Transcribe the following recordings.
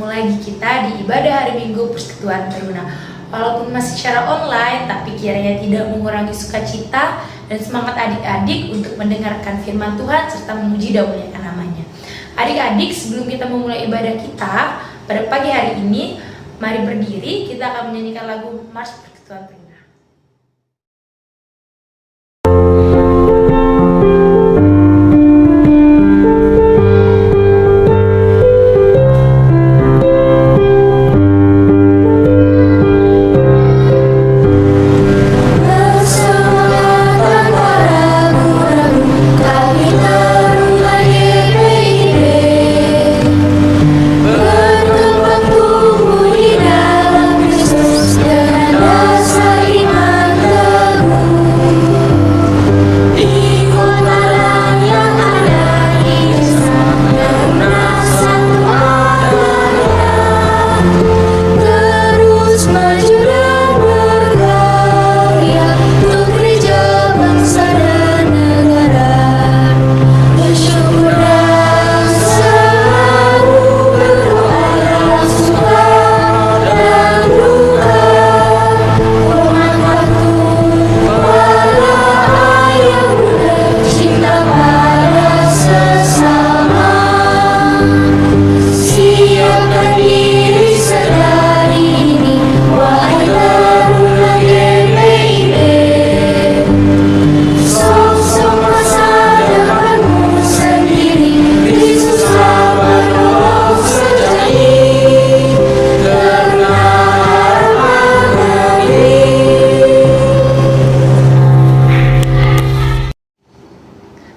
bertemu lagi kita di ibadah hari Minggu Persekutuan Teruna. Walaupun masih secara online, tapi kiranya tidak mengurangi sukacita dan semangat adik-adik untuk mendengarkan firman Tuhan serta memuji dan memuliakan namanya. Adik-adik, sebelum kita memulai ibadah kita pada pagi hari ini, mari berdiri, kita akan menyanyikan lagu Mars Persekutuan Teruna.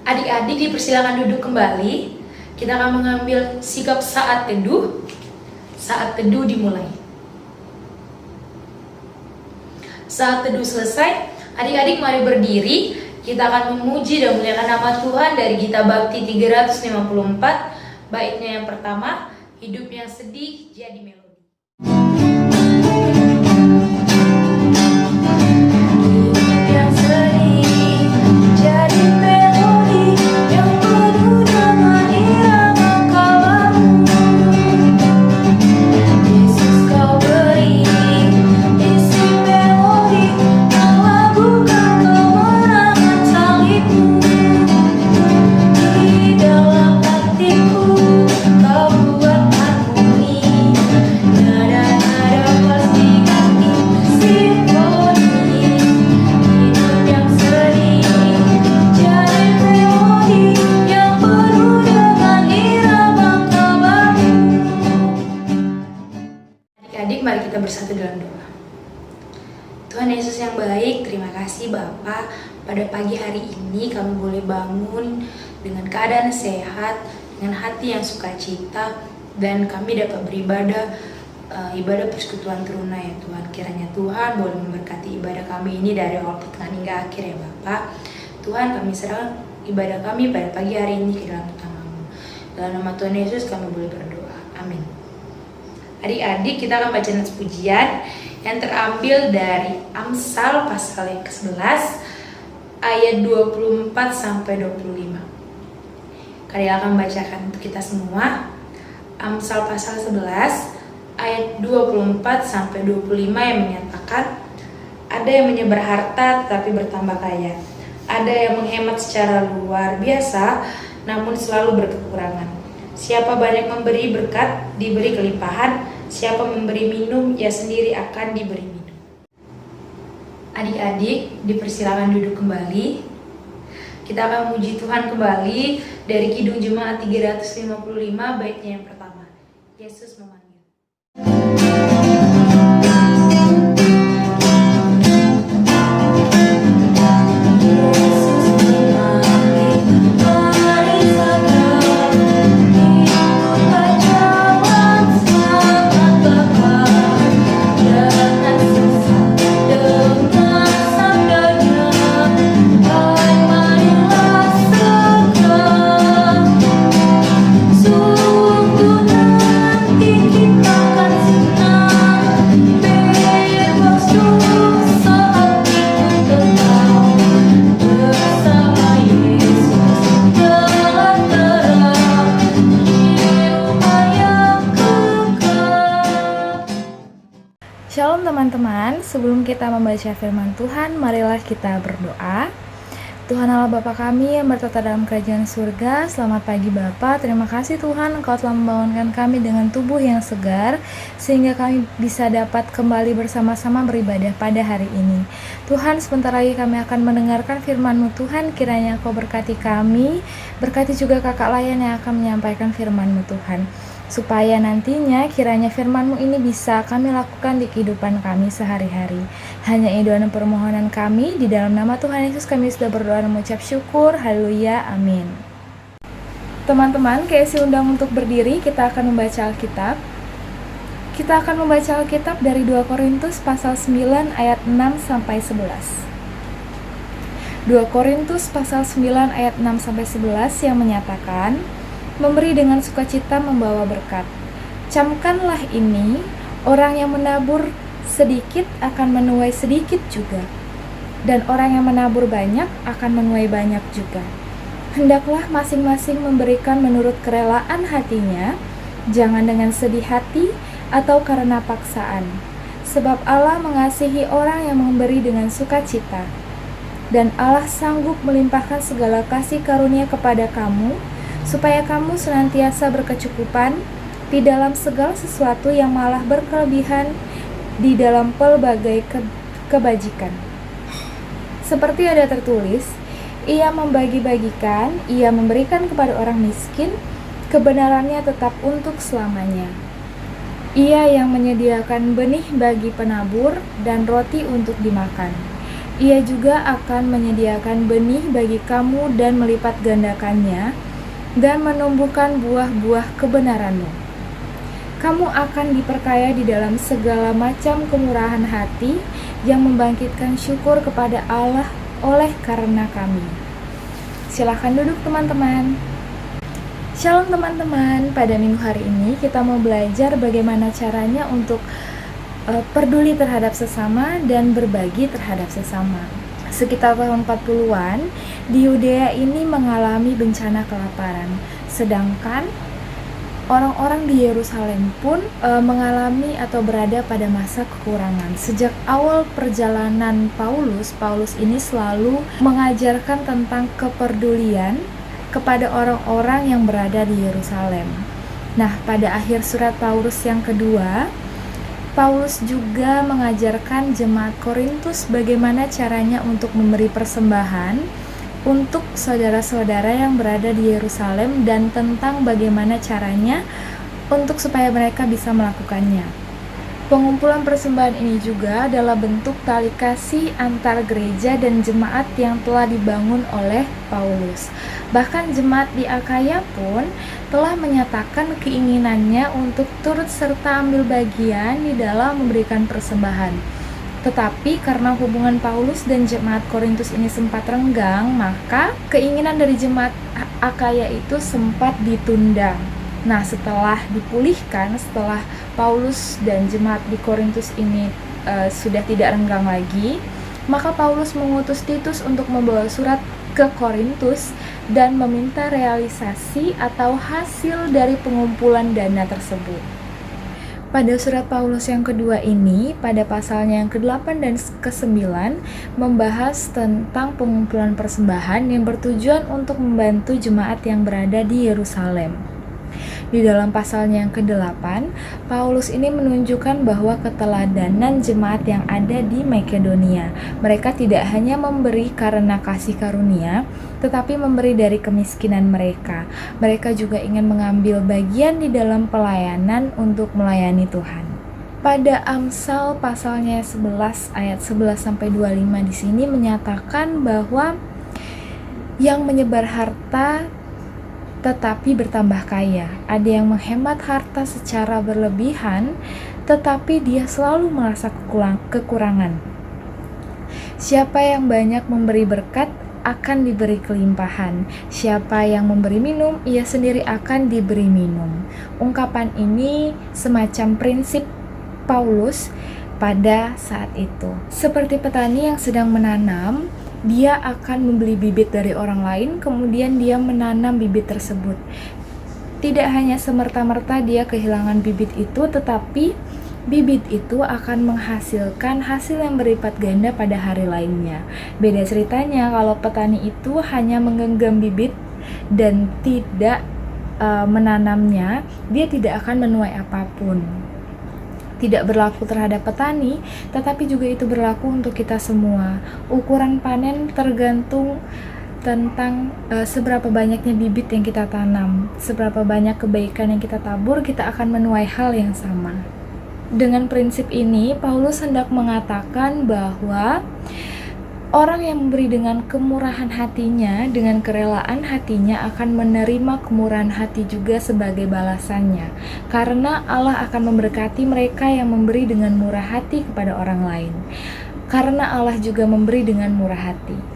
Adik-adik dipersilakan duduk kembali. Kita akan mengambil sikap saat teduh. Saat teduh dimulai. Saat teduh selesai, adik-adik mari berdiri. Kita akan memuji dan memuliakan nama Tuhan dari Gita Bakti 354. Baitnya yang pertama, hidup yang sedih jadi melodi. Hidup yang sedih jadi melodi yang penuh dengan irama kalammu. Yesus, kau beri isi melodi melabuhkan kemenangan salibmu. Di dalam hatiku kau buat harmoni, nada-nada pasti ganti simfoni. Hidup yang sedih jadi melodi yang penuh dengan irama kabarmu. Adik-adik, mari kita bersatu dalam doa. Tuhan Yesus yang baik, terima kasih Bapa. Pada pagi hari ini kami boleh bangun dengan keadaan sehat, dengan hati yang sukacita, dan kami dapat beribadah ibadah persekutuan teruna ya Tuhan. Kiranya Tuhan boleh memberkati ibadah kami ini dari awal pertengahan hingga akhir ya Bapa. Tuhan, kami serahkan ibadah kami pada pagi hari ini ke dalam tangan-Mu. Dalam nama Tuhan Yesus kami boleh berdoa. Amin. Adik-adik, kita akan baca nats pujian yang terambil dari Amsal pasal yang ke-11 ayat 24 sampai 25. Kalian akan bacakan untuk kita semua. Amsal pasal 11 ayat 24 sampai 25 yang menyatakan, ada yang menyebar harta tetapi bertambah kaya. Ada yang menghemat secara luar biasa namun selalu berkekurangan. Siapa banyak memberi berkat, diberi kelimpahan. Siapa memberi minum, ia sendiri akan diberi minum. Adik-adik, dipersilakan duduk kembali. Kita akan memuji Tuhan kembali dari Kidung Jemaat 355, baitnya yang pertama. Yesus memanggil. Sungguh nanti kita akan senang. teman-teman, sebelum kita membaca firman Tuhan, marilah kita berdoa. Tuhan Allah Bapa kami yang bertata dalam kerajaan surga, selamat pagi Bapa. Terima kasih Tuhan, Engkau telah membangunkan kami dengan tubuh yang segar, sehingga kami bisa dapat kembali bersama-sama beribadah pada hari ini. Tuhan, sebentar lagi kami akan mendengarkan firman-Mu Tuhan, kiranya Engkau berkati kami, berkati juga kakak layan yang akan menyampaikan firman-Mu Tuhan, supaya nantinya kiranya firman-Mu ini bisa kami lakukan di kehidupan kami sehari-hari. Hanya itu dan permohonan kami, di dalam nama Tuhan Yesus kami sudah berdoa dan mengucap syukur. Haleluya, amin. Teman-teman, KSI undang untuk berdiri, kita akan membaca Alkitab. Kita akan membaca Alkitab dari 2 Korintus pasal 9 ayat 6-11. 2 Korintus pasal 9 ayat 6-11 yang menyatakan, memberi dengan sukacita membawa berkat. Camkanlah ini, orang yang menabur sedikit akan menuai sedikit juga, dan orang yang menabur banyak akan menuai banyak juga. Hendaklah masing-masing memberikan menurut kerelaan hatinya, jangan dengan sedih hati atau karena paksaan, sebab Allah mengasihi orang yang memberi dengan sukacita. Dan Allah sanggup melimpahkan segala kasih karunia kepada kamu, supaya kamu senantiasa berkecukupan di dalam segala sesuatu yang malah berkelebihan di dalam pelbagai kebajikan. Seperti ada tertulis, ia membagi-bagikan, ia memberikan kepada orang miskin, kebenarannya tetap untuk selamanya. Ia yang menyediakan benih bagi penabur dan roti untuk dimakan. Ia juga akan menyediakan benih bagi kamu dan melipat gandakannya, dan menumbuhkan buah-buah kebenaranmu. Kamu akan diperkaya di dalam segala macam kemurahan hati yang membangkitkan syukur kepada Allah oleh karena kami. Silahkan duduk teman-teman. Shalom teman-teman, pada minggu hari ini kita mau belajar bagaimana caranya untuk peduli terhadap sesama dan berbagi terhadap sesama. Sekitar tahun 40-an, di Yudea ini mengalami bencana kelaparan, sedangkan orang-orang di Yerusalem pun mengalami atau berada pada masa kekurangan. Sejak awal perjalanan Paulus ini selalu mengajarkan tentang kepedulian kepada orang-orang yang berada di Yerusalem. Nah, pada akhir surat Paulus yang kedua, Paulus juga mengajarkan jemaat Korintus bagaimana caranya untuk memberi persembahan untuk saudara-saudara yang berada di Yerusalem dan tentang bagaimana caranya untuk supaya mereka bisa melakukannya. Pengumpulan persembahan ini juga adalah bentuk tali kasih antar gereja dan jemaat yang telah dibangun oleh Paulus. Bahkan jemaat di Akaya pun telah menyatakan keinginannya untuk turut serta ambil bagian di dalam memberikan persembahan. Tetapi karena hubungan Paulus dan jemaat Korintus ini sempat renggang, maka keinginan dari jemaat Akaya itu sempat ditunda. Nah, setelah dipulihkan, setelah Paulus dan jemaat di Korintus ini sudah tidak renggang lagi, maka Paulus mengutus Titus untuk membawa surat ke Korintus dan meminta realisasi atau hasil dari pengumpulan dana tersebut. Pada surat Paulus yang kedua ini, pada pasalnya yang ke-8 dan ke-9, membahas tentang pengumpulan persembahan yang bertujuan untuk membantu jemaat yang berada di Yerusalem. Di dalam pasalnya yang ke-8, Paulus ini menunjukkan bahwa keteladanan jemaat yang ada di Makedonia. Mereka tidak hanya memberi karena kasih karunia, tetapi memberi dari kemiskinan mereka. Mereka juga ingin mengambil bagian di dalam pelayanan untuk melayani Tuhan. Pada Amsal pasalnya 11 ayat 11-25 di sini menyatakan bahwa yang menyebar harta tetapi bertambah kaya. Ada yang menghemat harta secara berlebihan, tetapi dia selalu merasa kekurangan. Siapa yang banyak memberi berkat akan diberi kelimpahan. Siapa yang memberi minum, ia sendiri akan diberi minum. Ungkapan ini semacam prinsip Paulus pada saat itu. Seperti petani yang sedang menanam, dia akan membeli bibit dari orang lain, kemudian dia menanam bibit tersebut. Tidak hanya semerta-merta dia kehilangan bibit itu, tetapi bibit itu akan menghasilkan hasil yang berlipat ganda pada hari lainnya. Beda ceritanya kalau petani itu hanya menggenggam bibit dan tidak menanamnya, dia tidak akan menuai apapun. Tidak berlaku terhadap petani, tetapi juga itu berlaku untuk kita semua. Ukuran panen tergantung tentang seberapa banyaknya bibit yang kita tanam, seberapa banyak kebaikan yang kita tabur, kita akan menuai hal yang sama. Dengan prinsip ini, Paulus hendak mengatakan bahwa orang yang memberi dengan kemurahan hatinya, dengan kerelaan hatinya akan menerima kemurahan hati juga sebagai balasannya. Karena Allah akan memberkati mereka yang memberi dengan murah hati kepada orang lain. Karena Allah juga memberi dengan murah hati.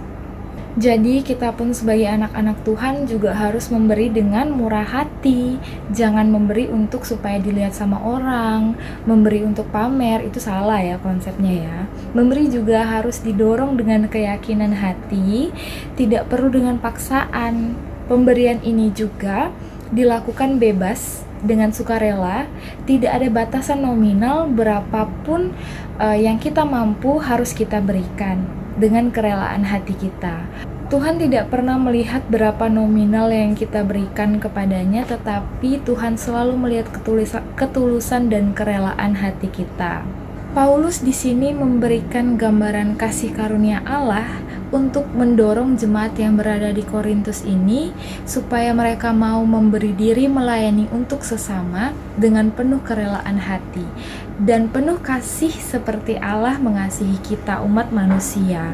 Jadi kita pun sebagai anak-anak Tuhan juga harus memberi dengan murah hati. Jangan memberi untuk supaya dilihat sama orang, memberi untuk pamer, itu salah ya konsepnya ya. Memberi juga harus didorong dengan keyakinan hati, tidak perlu dengan paksaan. Pemberian ini juga dilakukan bebas dengan sukarela, tidak ada batasan nominal, berapapun yang kita mampu harus kita berikan dengan kerelaan hati kita. Tuhan tidak pernah melihat berapa nominal yang kita berikan kepadanya, tetapi Tuhan selalu melihat ketulusan dan kerelaan hati kita. Paulus di sini memberikan gambaran kasih karunia Allah untuk mendorong jemaat yang berada di Korintus ini supaya mereka mau memberi diri melayani untuk sesama dengan penuh kerelaan hati dan penuh kasih seperti Allah mengasihi kita umat manusia.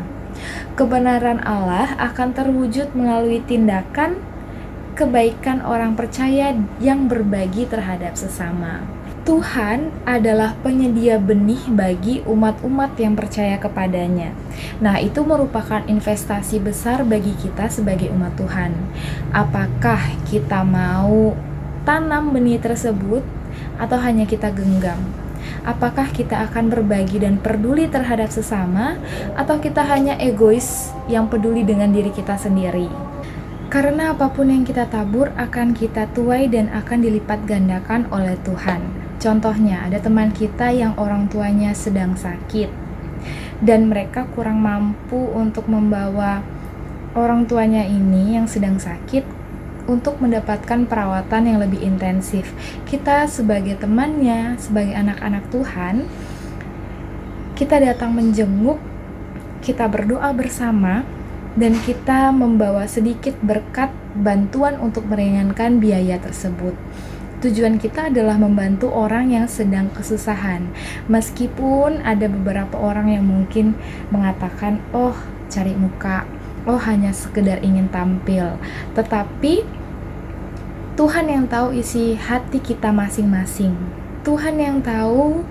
Kebenaran Allah akan terwujud melalui tindakan kebaikan orang percaya yang berbagi terhadap sesama. Tuhan adalah penyedia benih bagi umat-umat yang percaya kepadanya. Nah, itu merupakan investasi besar bagi kita sebagai umat Tuhan. Apakah kita mau tanam benih tersebut atau hanya kita genggam? Apakah kita akan berbagi dan peduli terhadap sesama, atau kita hanya egois yang peduli dengan diri kita sendiri? Karena apapun yang kita tabur akan kita tuai dan akan dilipat gandakan oleh Tuhan. Contohnya, ada teman kita yang orang tuanya sedang sakit dan mereka kurang mampu untuk membawa orang tuanya ini yang sedang sakit untuk mendapatkan perawatan yang lebih intensif. Kita sebagai temannya, sebagai anak-anak Tuhan, kita datang menjenguk, kita berdoa bersama, dan kita membawa sedikit berkat bantuan untuk meringankan biaya tersebut. Tujuan kita adalah membantu orang yang sedang kesusahan. Meskipun ada beberapa orang yang mungkin mengatakan, oh cari muka, oh hanya sekedar ingin tampil. Tetapi Tuhan yang tahu isi hati kita masing-masing. Tuhan yang tahu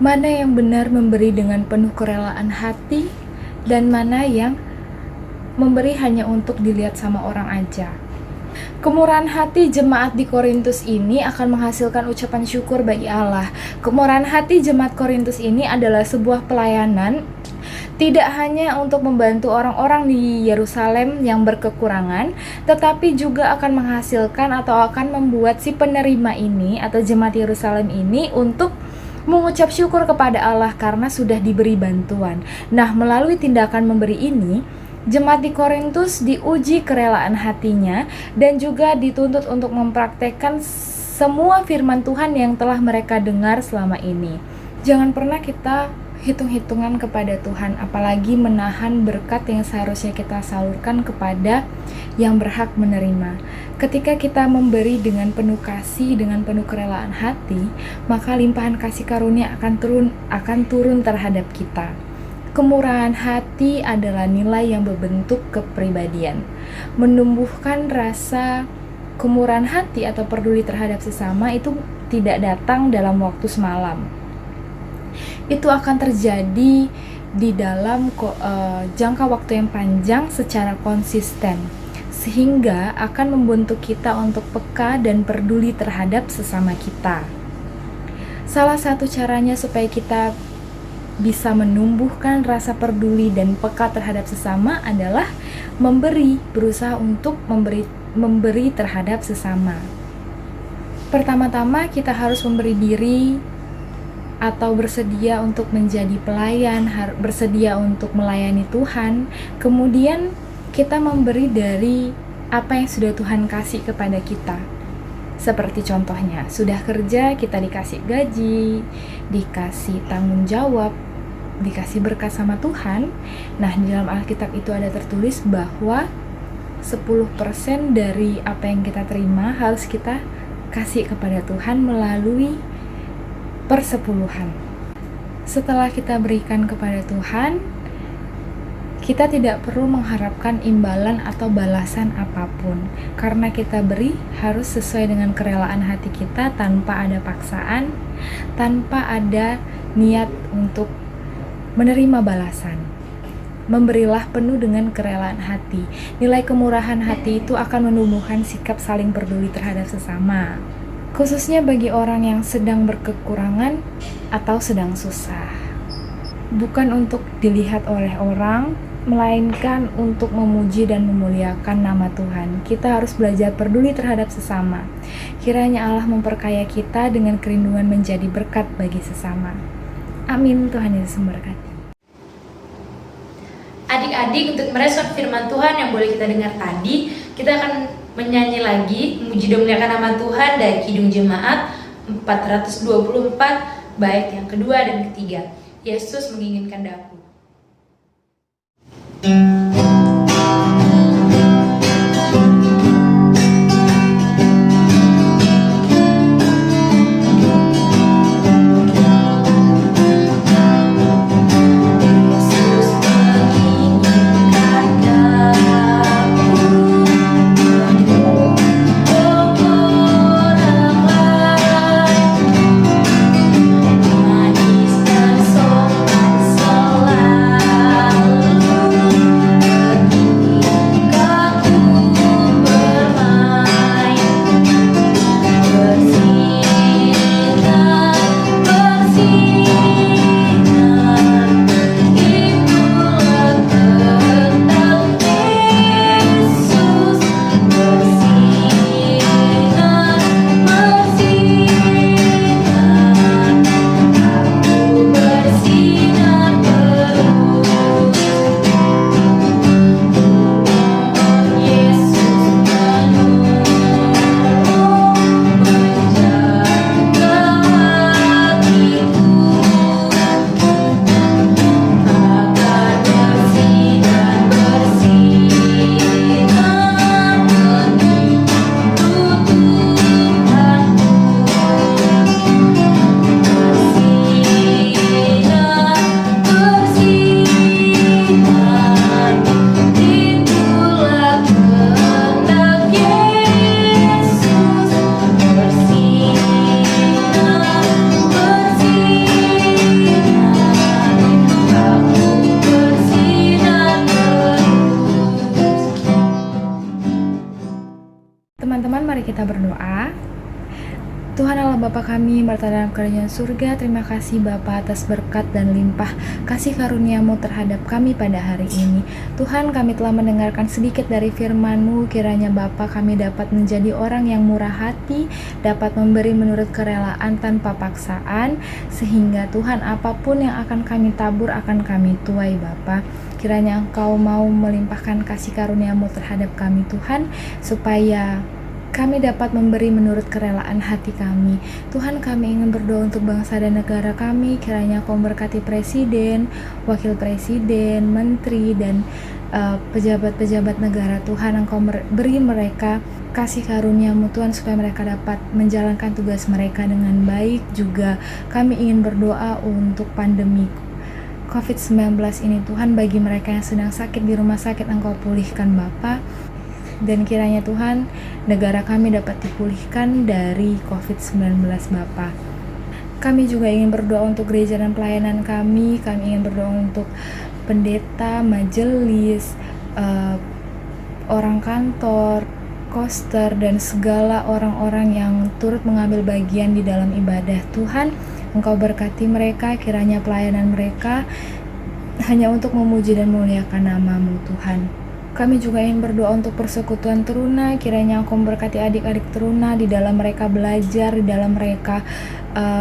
mana yang benar memberi dengan penuh kerelaan hati dan mana yang memberi hanya untuk dilihat sama orang aja. Kemurahan hati jemaat di Korintus ini akan menghasilkan ucapan syukur bagi Allah. Kemurahan hati jemaat Korintus ini adalah sebuah pelayanan tidak hanya untuk membantu orang-orang di Yerusalem yang berkekurangan, tetapi juga akan menghasilkan atau akan membuat si penerima ini atau jemaat Yerusalem ini untuk mengucap syukur kepada Allah karena sudah diberi bantuan. Nah, melalui tindakan memberi ini, jemaat di Korintus diuji kerelaan hatinya dan juga dituntut untuk mempraktekkan semua firman Tuhan yang telah mereka dengar selama ini. Jangan pernah kita hitung-hitungan kepada Tuhan, apalagi menahan berkat yang seharusnya kita salurkan kepada yang berhak menerima. Ketika kita memberi dengan penuh kasih, dengan penuh kerelaan hati, maka limpahan kasih karunia akan turun terhadap kita. Kemurahan hati adalah nilai yang berbentuk kepribadian. Menumbuhkan rasa kemurahan hati atau peduli terhadap sesama itu tidak datang dalam waktu semalam. Itu akan terjadi di dalam jangka waktu yang panjang secara konsisten, sehingga akan membentuk kita untuk peka dan peduli terhadap sesama kita. Salah satu caranya supaya kita bisa menumbuhkan rasa peduli dan peka terhadap sesama adalah berusaha untuk memberi terhadap sesama. Pertama-tama kita harus memberi diri atau bersedia untuk menjadi pelayan, bersedia untuk melayani Tuhan, kemudian kita memberi dari apa yang sudah Tuhan kasih kepada kita. Seperti contohnya, sudah kerja kita dikasih gaji, dikasih tanggung jawab, dikasih berkat sama Tuhan. Nah, di dalam Alkitab itu ada tertulis bahwa 10% dari apa yang kita terima harus kita kasih kepada Tuhan melalui persepuluhan. Setelah kita berikan kepada Tuhan, kita tidak perlu mengharapkan imbalan atau balasan apapun, karena kita beri harus sesuai dengan kerelaan hati kita, tanpa ada paksaan, tanpa ada niat untuk menerima balasan. Memberilah penuh dengan kerelaan hati. Nilai kemurahan hati itu akan menumbuhkan sikap saling peduli terhadap sesama, khususnya bagi orang yang sedang berkekurangan atau sedang susah. Bukan untuk dilihat oleh orang, melainkan untuk memuji dan memuliakan nama Tuhan. Kita harus belajar peduli terhadap sesama. Kiranya Allah memperkaya kita dengan kerinduan menjadi berkat bagi sesama. Amin. Tuhan Yesus memberkati. Adik-adik, untuk merespon firman Tuhan yang boleh kita dengar tadi, kita akan menyanyi lagi memuji dan memuliakan nama Tuhan dari Kidung Jemaat 424 bait yang kedua dan ketiga. Yesus menginginkan daku. Teman-teman, mari kita berdoa. Tuhan Allah Bapa kami, berada dalam kerajaan surga, terima kasih Bapa atas berkat dan limpah kasih karunia-Mu terhadap kami pada hari ini. Tuhan, kami telah mendengarkan sedikit dari firman-Mu, kiranya Bapa kami dapat menjadi orang yang murah hati, dapat memberi menurut kerelaan tanpa paksaan, sehingga Tuhan apapun yang akan kami tabur akan kami tuai Bapa. Kiranya Engkau mau melimpahkan kasih karunia-Mu terhadap kami Tuhan, supaya kami dapat memberi menurut kerelaan hati kami. Tuhan, kami ingin berdoa untuk bangsa dan negara kami. Kiranya Kau memberkati presiden, wakil presiden, menteri, dan pejabat-pejabat negara. Tuhan, Engkau beri mereka kasih karunia-Mu Tuhan, supaya mereka dapat menjalankan tugas mereka dengan baik. Juga kami ingin berdoa untuk pandemi COVID-19 ini Tuhan, bagi mereka yang sedang sakit di rumah sakit, Engkau pulihkan Bapa. Dan kiranya Tuhan, negara kami dapat dipulihkan dari COVID-19 Bapa. Kami juga ingin berdoa untuk gereja dan pelayanan kami. Kami ingin berdoa untuk pendeta, majelis, orang kantor, koster, dan segala orang-orang yang turut mengambil bagian di dalam ibadah. Tuhan, Engkau berkati mereka, kiranya pelayanan mereka hanya untuk memuji dan memuliakan nama-Mu Tuhan. Kami juga ingin berdoa untuk persekutuan teruna, kiranya Engkau memberkati adik-adik teruna di dalam mereka belajar, di dalam mereka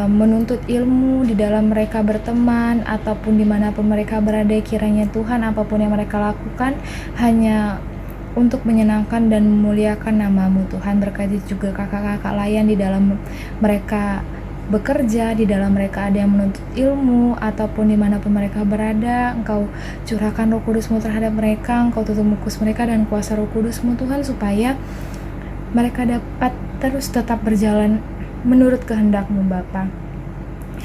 menuntut ilmu, di dalam mereka berteman, ataupun dimanapun mereka berada. Kiranya Tuhan, apapun yang mereka lakukan hanya untuk menyenangkan dan memuliakan nama-Mu. Tuhan, berkati juga kakak-kakak layan di dalam mereka bekerja, di dalam mereka ada yang menuntut ilmu, ataupun dimanapun mereka berada. Engkau curahkan Roh Kudus-Mu terhadap mereka, Engkau tutup mukus mereka dan kuasa Roh Kudus-Mu Tuhan, supaya mereka dapat terus tetap berjalan menurut kehendak-Mu Bapa.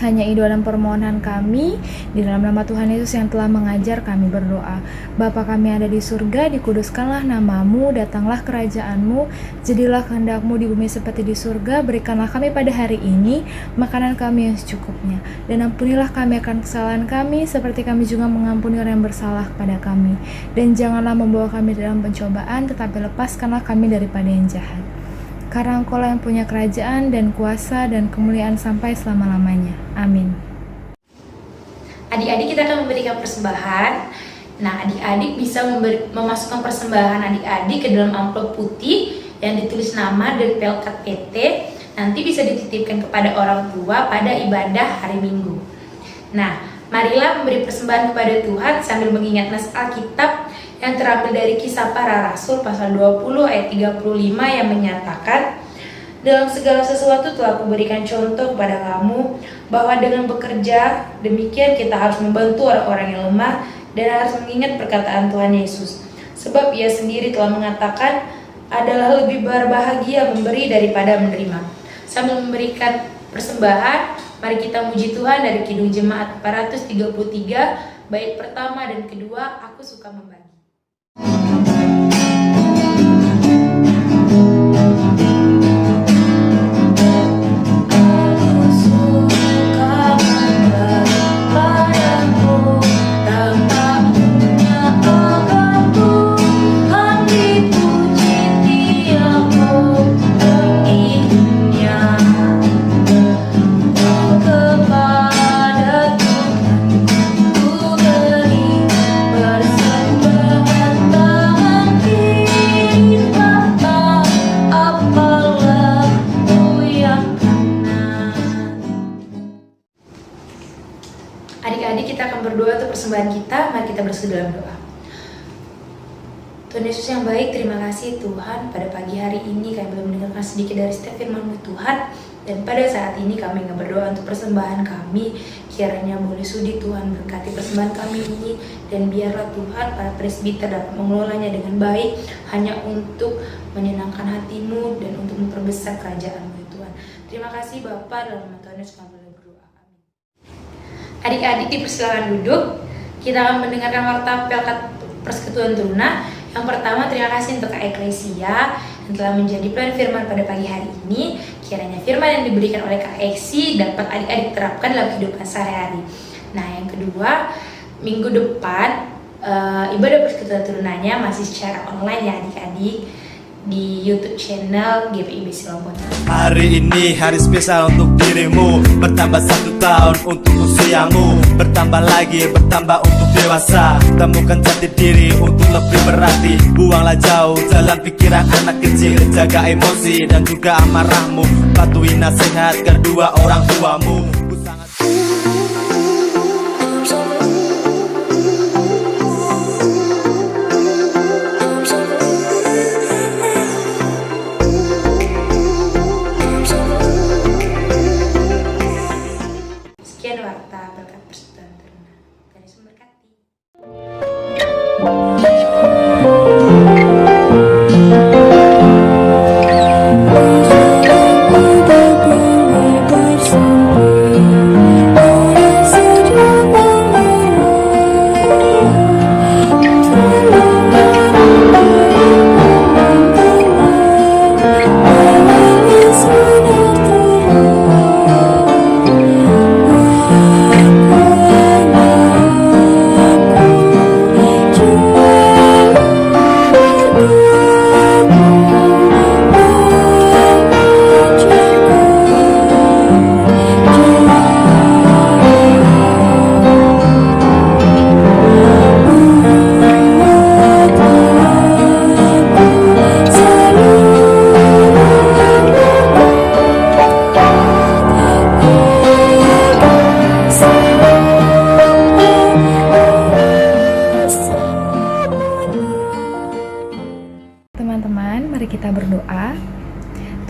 Hanya itu dalam permohonan kami, di dalam nama Tuhan Yesus yang telah mengajar kami berdoa. Bapa kami ada di surga, dikuduskanlah nama-Mu, datanglah kerajaan-Mu, jadilah kehendak-Mu di bumi seperti di surga. Berikanlah kami pada hari ini makanan kami yang secukupnya, dan ampunilah kami akan kesalahan kami, seperti kami juga mengampuni orang yang bersalah kepada kami. Dan janganlah membawa kami dalam pencobaan, tetapi lepaskanlah kami daripada yang jahat. Karena Engkau-lah yang punya kerajaan dan kuasa dan kemuliaan sampai selama-lamanya. Amin. Adik-adik, kita akan memberikan persembahan. Nah, adik-adik bisa memasukkan persembahan adik-adik ke dalam amplop putih yang ditulis nama dan pelkat PT. Nanti bisa dititipkan kepada orang tua pada ibadah hari Minggu. Nah, marilah memberi persembahan kepada Tuhan sambil mengingat nas Alkitab yang terambil dari Kisah Para Rasul pasal 20 ayat 35 yang menyatakan, dalam segala sesuatu telah kuberikan contoh kepada kamu, bahwa dengan bekerja demikian kita harus membantu orang-orang yang lemah dan harus mengingat perkataan Tuhan Yesus. Sebab Ia sendiri telah mengatakan, adalah lebih berbahagia memberi daripada menerima. Sambil memberikan persembahan, mari kita muji Tuhan dari Kidung Jemaat 433, bait pertama dan kedua, Aku Suka Membagi. Adik-adik, kita akan berdoa untuk persembahan kita. Mari kita bersatu dalam doa. Tuhan Yesus yang baik, terima kasih Tuhan. Pada pagi hari ini kami boleh mendengarkan sedikit dari setiap firman-Mu Tuhan. Dan pada saat ini kami ingin berdoa untuk persembahan kami. Kiranya boleh sudi Tuhan berkati persembahan kami ini. Dan biarlah Tuhan para presbiter dapat mengelolanya dengan baik, hanya untuk menyenangkan hati-Mu dan untuk memperbesar kerajaan-Mu Tuhan. Terima kasih Bapa, dalam nama Tuhan Yesus kami boleh berdoa. Amin. Adik-adik, dipersilakan duduk. Kita akan mendengarkan warta pelkat persekutuan teruna. Yang pertama, terima kasih untuk Kak Eklesia yang telah menjadi pelayan firman pada pagi hari ini. Kiranya firman yang diberikan oleh Kak Eksi dapat adik-adik terapkan dalam kehidupan sehari-hari. Nah, yang kedua, minggu depan ibadah persekutuan terunanya masih secara online ya adik-adik, di YouTube channel GPIB Silompon. Hari ini hari spesial untuk dirimu, bertambah 1 tahun untuk usiamu, bertambah lagi, bertambah untuk dewasa. Temukan jati diri untuk lebih berarti. Buanglah jauh jalan pikiran anak kecil, jaga emosi dan juga amarahmu. Patuhi nasihat kedua orang tuamu. Ku sangat warta berkat persekutuan teruna. Tuhan Yesus memberkati. Bersama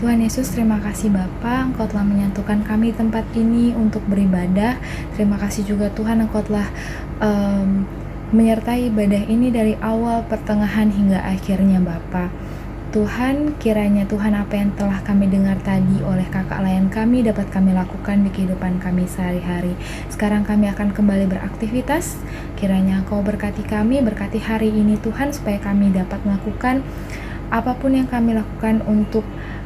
Tuhan Yesus, terima kasih Bapa, Engkau telah menyatukan kami di tempat ini untuk beribadah. Terima kasih juga Tuhan, Engkau telah menyertai ibadah ini dari awal, pertengahan hingga akhirnya Bapa. Tuhan, kiranya Tuhan apa yang telah kami dengar tadi oleh kakak layan kami dapat kami lakukan di kehidupan kami sehari-hari. Sekarang kami akan kembali beraktivitas. Kiranya Engkau berkati kami, berkati hari ini Tuhan, supaya kami dapat melakukan apapun yang kami lakukan untuk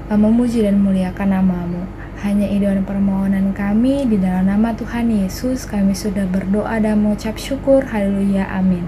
memuji dan memuliakan nama-Mu. Hanya itu dan permohonan kami, di dalam nama Tuhan Yesus kami sudah berdoa dan mengucap syukur. Haleluya, amin.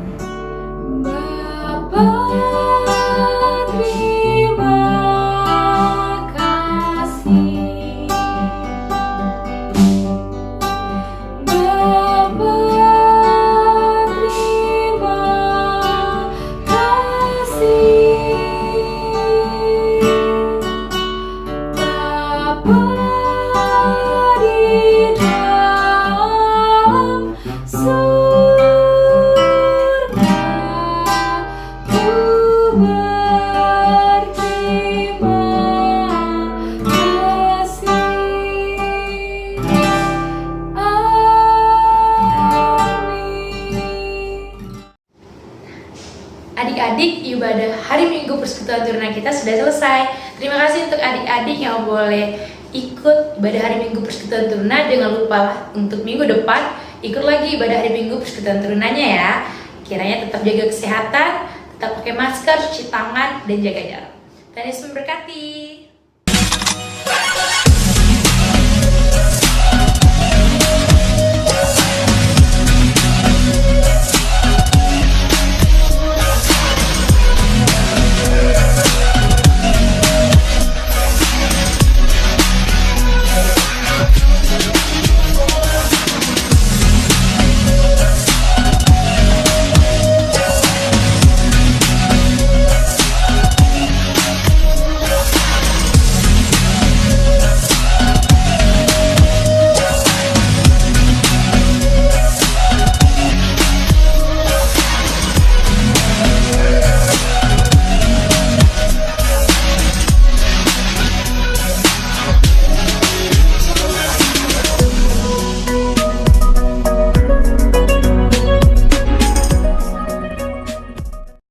Adik-adik, ibadah hari Minggu Persekutuan Turunan kita sudah selesai. Terima kasih untuk adik-adik yang boleh ikut ibadah hari Minggu Persekutuan Turunan. Jangan lupa untuk minggu depan ikut lagi ibadah hari Minggu Persekutuan Turunannya ya. Kiranya tetap jaga kesehatan, tetap pakai masker, cuci tangan, dan jaga jarak. Tuhan Yesus memberkati.